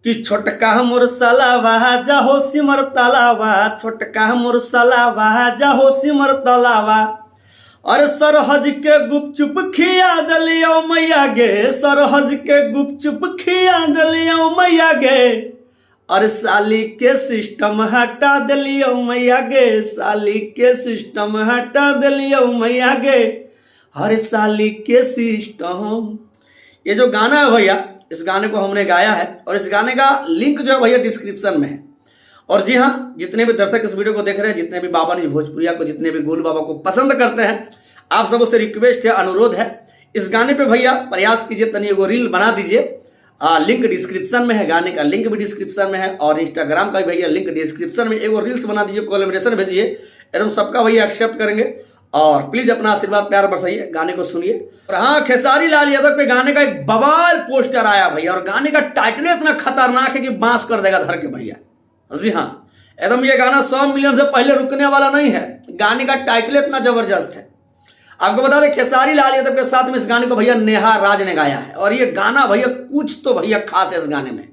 कि छोटका मोर सालावा जाहो सिमर तालावा, छोटका मोर सालावा जाहो सिमर तालावा। अरे सरहज के गुपचुप खिया दलियो मैया गे, सरहज के गुपचुप खिया दलियो मैया गे। अरे साली के सिस्टम हटा दलियो मैया गे, साली के सिस्टम हटा दलियो मैया गे। अरे साली के सिस्टम। ये जो गाना है भैया, इस गाने को हमने गाया है और इस गाने का लिंक जो है भैया डिस्क्रिप्शन में है। और जी हाँ, जितने भी दर्शक इस वीडियो को देख रहे हैं, जितने भी बाबा ने भोजपुरिया को, जितने भी गोलू बाबा को पसंद करते हैं, आप सबों से रिक्वेस्ट है, अनुरोध है, इस गाने पे भैया प्रयास कीजिए, तनी एगो रील बना दीजिए। लिंक डिस्क्रिप्शन में है, गाने का लिंक भी डिस्क्रिप्शन में है और इंस्टाग्राम का भी भैया लिंक डिस्क्रिप्शन में। एगो रील्स बना दीजिए, कोलैबोरेशन भेजिए, एकदम सबका भैया एक्सेप्ट करेंगे। और प्लीज अपना आशीर्वाद प्यार बरसाइए, गाने को सुनिए। और हाँ, खेसारी लाल यादव पे गाने का एक बवाल पोस्टर आया भैया, और गाने का टाइटल इतना खतरनाक है कि बांस कर देगा धर के भैया। जी हाँ, एकदम ये गाना 100 मिलियन से पहले रुकने वाला नहीं है। गाने का टाइटल इतना जबरदस्त है। आपको बता दें, खेसारी लाल यादव के साथ में इस गाने को भैया नेहा राज ने गाया है। और ये गाना भैया कुछ तो भैया खास है इस गाने में।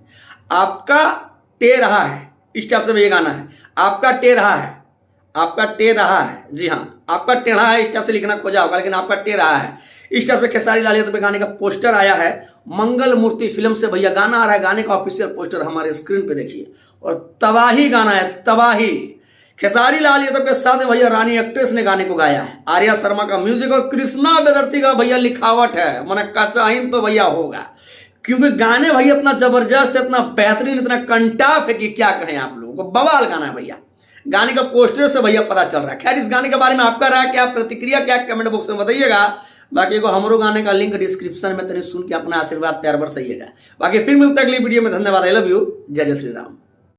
आपका टे रहा है, इस टाइप से भैया गाना है, आपका टे रहा है, आपका टे रहा है। जी हाँ, आपका टेढ़ा है, इस टाइप से लिखना खोजा होगा, लेकिन आपका टे रहा है। इस टाइप से खेसारी लाल यादव पे गाने का पोस्टर आया है। मंगल मूर्ति फिल्म से भैया गाना आ रहा है। गाने का ऑफिशियल पोस्टर हमारे स्क्रीन पे देखिए। और तबाही गाना है, तबाही। खेसारी लाल यादव के साथ भैया रानी एक्ट्रेस ने गाने को गाया है। आर्या शर्मा का म्यूजिक और कृष्णा बेदर्ती का भैया लिखावट है। मन कचाइन तो भैया होगा, क्योंकि गाने भैया इतना जबरदस्त, इतना बेहतरीन, इतना कंटाफ है कि क्या कहें आप लोगों को। बवाल गाना है भैया, गाने का पोस्टर से भैया पता चल रहा है। खैर, इस गाने के बारे में आपका राय क्या, प्रतिक्रिया क्या, कमेंट बॉक्स में बताइएगा। बाकी को हमरो गाने का लिंक डिस्क्रिप्शन में तनी सुन के अपना आशीर्वाद प्यार बरसाइएगा। बाकी फिर मिलते हैं अगली वीडियो में। धन्यवाद, आई लव यू, जय जय श्री राम।